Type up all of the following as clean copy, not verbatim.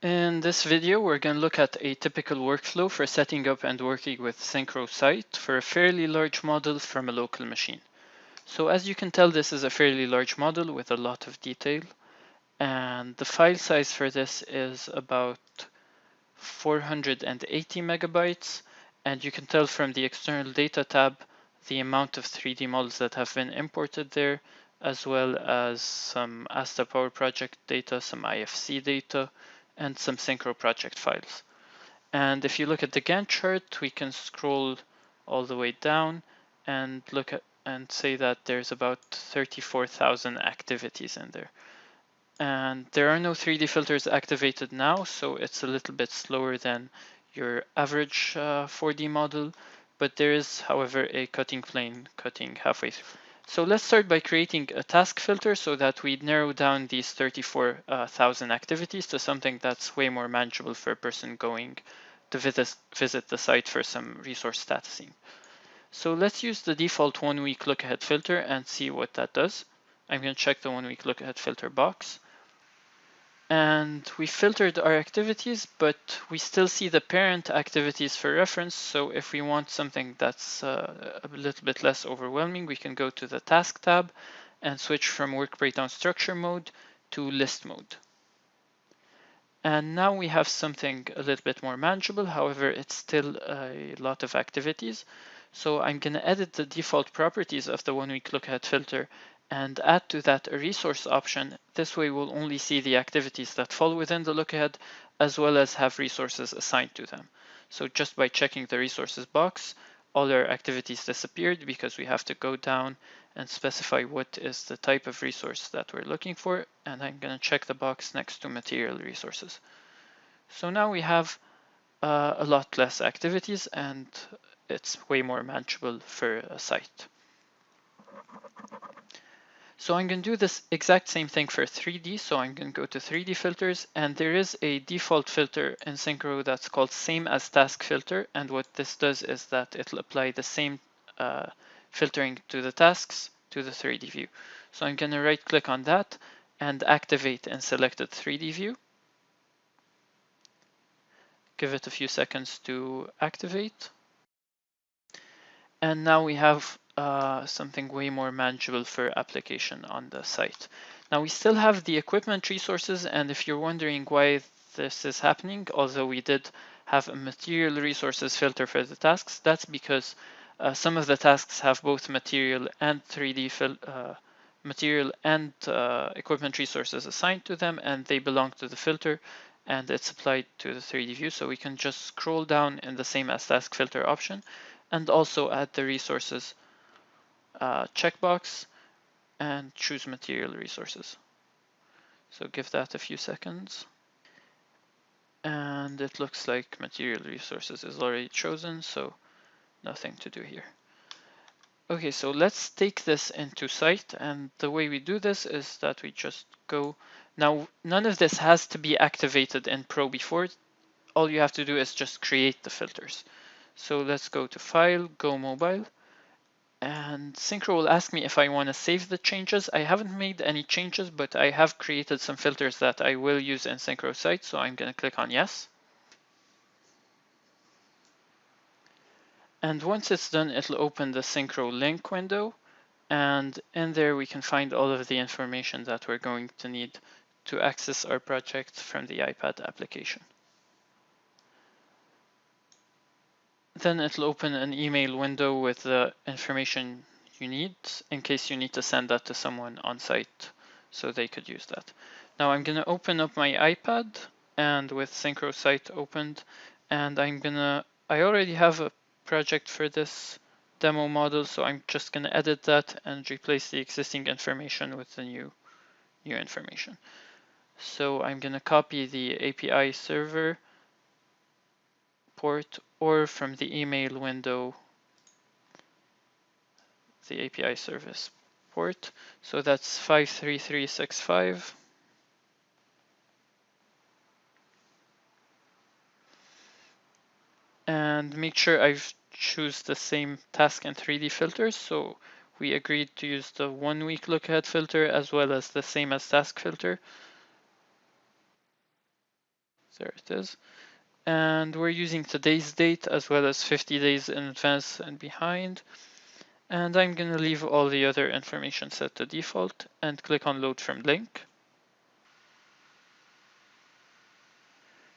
In this video, we're going to look at a typical workflow for setting up and working with SYNCHRO Site for a fairly large model from a local machine. So as you can tell, this is a fairly large model with a lot of detail, and the file size for this is about 480 megabytes, and you can tell from the external data tab the amount of 3D models that have been imported there, as well as some Asta Power Project data, some IFC data, and some SYNCHRO project files. And if you look at the Gantt chart, we can scroll all the way down and look at and say that there's about 34,000 activities in there. And there are no 3D filters activated now, so it's a little bit slower than your average 4D model, but there is, however, a cutting plane cutting halfway through. So let's start by creating a task filter so that we narrow down these 34,000 activities to something that's way more manageable for a person going to visit the site for some resource statusing. So let's use the default 1 week look ahead filter and see what that does. I'm going to check the 1 week look ahead filter box. And we filtered our activities, but we still see the parent activities for reference. So if we want something that's a little bit less overwhelming, we can go to the task tab and switch from work breakdown structure mode to list mode. And now we have something a little bit more manageable. However, it's still a lot of activities. So I'm going to edit the default properties of the 1 week look ahead filter and add to that a resource option. This way we'll only see the activities that fall within the look ahead, as well as have resources assigned to them. So just by checking the resources box, all our activities disappeared because we have to go down and specify what is the type of resource that we're looking for. And I'm going to check the box next to material resources. So now we have a lot less activities and it's way more manageable for a site. So I'm going to do this exact same thing for 3D. So I'm going to go to 3D filters, and there is a default filter in SYNCHRO that's called same as task filter. And what this does is that it'll apply the same filtering to the tasks to the 3D view. So I'm going to right click on that and activate in selected 3D view. Give it a few seconds to activate. And now we have something way more manageable for application on the site. Now we still have the equipment resources, and if you're wondering why this is happening, although we did have a material resources filter for the tasks, that's because some of the tasks have both material and 3D material and equipment resources assigned to them, and they belong to the filter, and it's applied to the 3D view. So we can just scroll down in the same as task filter option and also add the resources checkbox and choose material resources. So give that a few seconds. And it looks like material resources is already chosen, so nothing to do here. Okay, so let's take this into site, and the way we do this is that we just go. Now, none of this has to be activated in Pro before. All you have to do is just create the filters. So let's go to File, Go Mobile, and SYNCHRO will ask me if I want to save the changes. I haven't made any changes, but I have created some filters that I will use in SYNCHRO Site, so I'm going to click on Yes. And once it's done, it'll open the SYNCHRO link window, and in there we can find all of the information that we're going to need to access our project from the iPad application. Then it'll open an email window with the information you need in case you need to send that to someone on site so they could use that. Now I'm going to open up my iPad, and with SYNCHRO Site opened, and I already have a project for this demo model, so I'm just going to edit that and replace the existing information with the new information. So I'm going to copy the API server port, or from the email window, the API service port. So that's 53365. And make sure I've choose the same task and 3D filters. So we agreed to use the 1 week look ahead filter as well as the same as task filter. There it is. And we're using today's date as well as 50 days in advance and behind. And I'm going to leave all the other information set to default and click on load from link.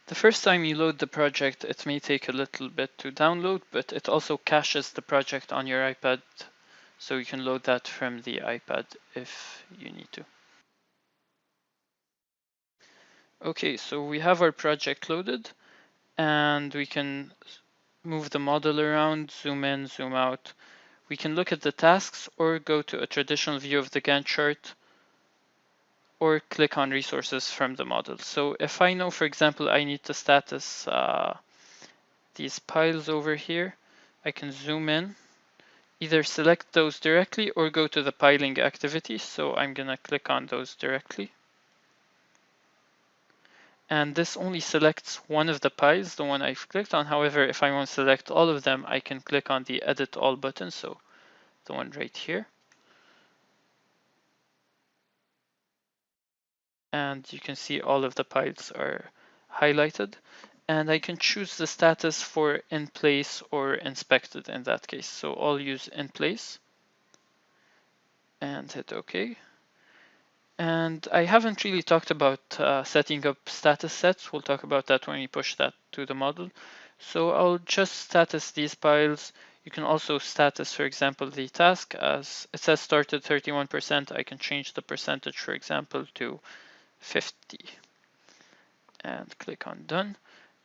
The first time you load the project, it may take a little bit to download, but it also caches the project on your iPad, so you can load that from the iPad if you need to. Okay, so we have our project loaded, and we can move the model around, zoom in, zoom out. We can look at the tasks or go to a traditional view of the Gantt chart, or click on resources from the model. So if I know, for example, I need to status these piles over here, I can zoom in, either select those directly or go to the piling activity. So I'm gonna click on those directly. And this only selects one of the piles, the one I've clicked on. However, if I want to select all of them, I can click on the edit all button. So the one right here. And you can see all of the piles are highlighted. And I can choose the status for in place or inspected in that case. So I'll use in place and hit OK. And I haven't really talked about setting up status sets. We'll talk about that when we push that to the model. So I'll just status these piles. You can also status, for example, the task as it says started 31%. I can change the percentage, for example, to 50 and click on done,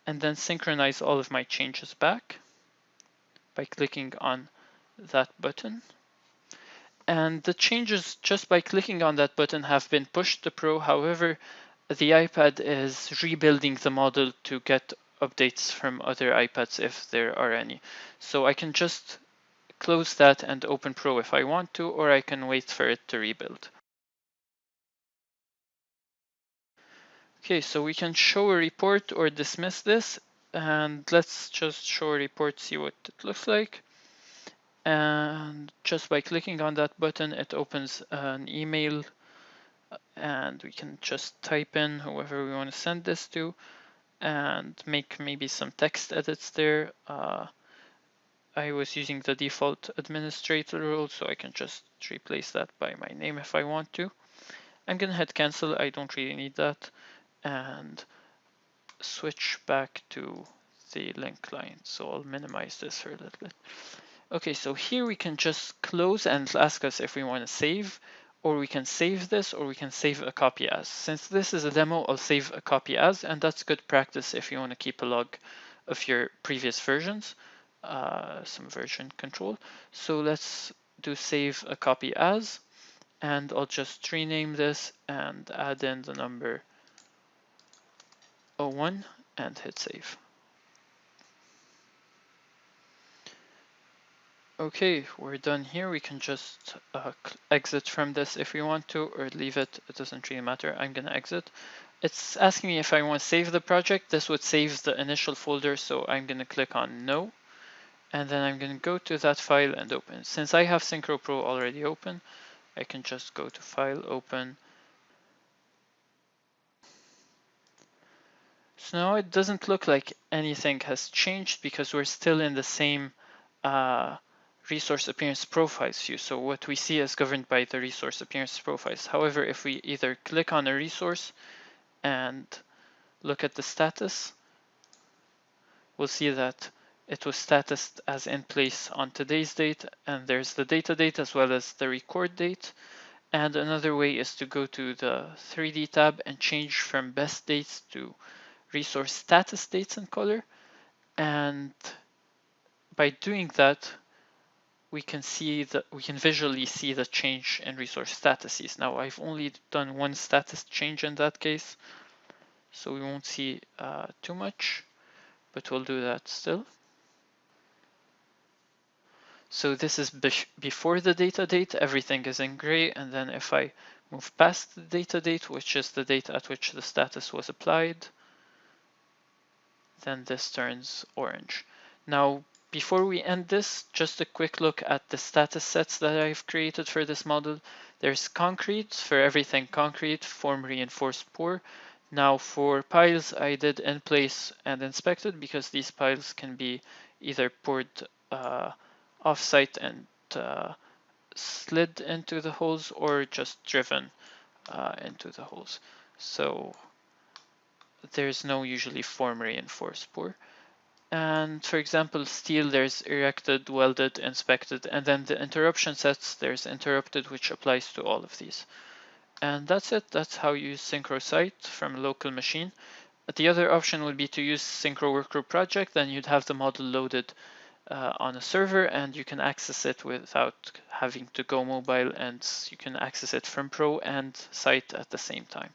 and then synchronize all of my changes back by clicking on that button. And the changes just by clicking on that button have been pushed to Pro. However, the iPad is rebuilding the model to get updates from other iPads if there are any. So I can just close that and open Pro if I want to, or I can wait for it to rebuild. Okay, so we can show a report or dismiss this, and let's just show a report, see what it looks like. And just by clicking on that button, it opens an email, and we can just type in whoever we want to send this to and make maybe some text edits there. I was using the default administrator role, so I can just replace that by my name if I want to. I'm gonna hit cancel, I don't really need that, and switch back to the link client. So I'll minimize this for a little bit. Okay, so here we can just close and ask us if we want to save, or we can save this, or we can save a copy as. Since this is a demo, I'll save a copy as, and that's good practice if you want to keep a log of your previous versions, some version control. So let's do save a copy as, and I'll just rename this and add in the number 01 and hit save. Okay, we're done here. We can just exit from this if we want to, or leave it. It doesn't really matter. I'm gonna exit. It's asking me if I want to save the project. This would save the initial folder, so I'm gonna click on no. And then I'm gonna go to that file and open. Since I have SYNCHRO Pro already open, I can just go to File, Open. So now it doesn't look like anything has changed because we're still in the same resource appearance profiles view. So what we see is governed by the resource appearance profiles. However, if we either click on a resource and look at the status, we'll see that it was statused as in place on today's date, and there's the data date as well as the record date. And another way is to go to the 3D tab and change from best dates to resource status dates in color. And by doing that, we can visually see the change in resource statuses. Now I've only done one status change in that case, so we won't see too much, but we'll do that still. So this is before the data date, everything is in gray, and then if I move past the data date, which is the date at which the status was applied, then this turns orange. Now, before we end this, just a quick look at the status sets that I've created for this model. There's concrete for everything concrete, form reinforced pour. Now for piles, I did in place and inspected because these piles can be either poured off-site and slid into the holes or just driven into the holes. So there's no usually form reinforced pour. And for example, steel, there's erected, welded, inspected, and then the interruption sets, there's interrupted, which applies to all of these. And that's it. That's how you use SYNCHRO Site from a local machine. The other option would be to use SYNCHRO Workgroup Project. Then you'd have the model loaded on a server and you can access it without having to go mobile, and you can access it from Pro and Site at the same time.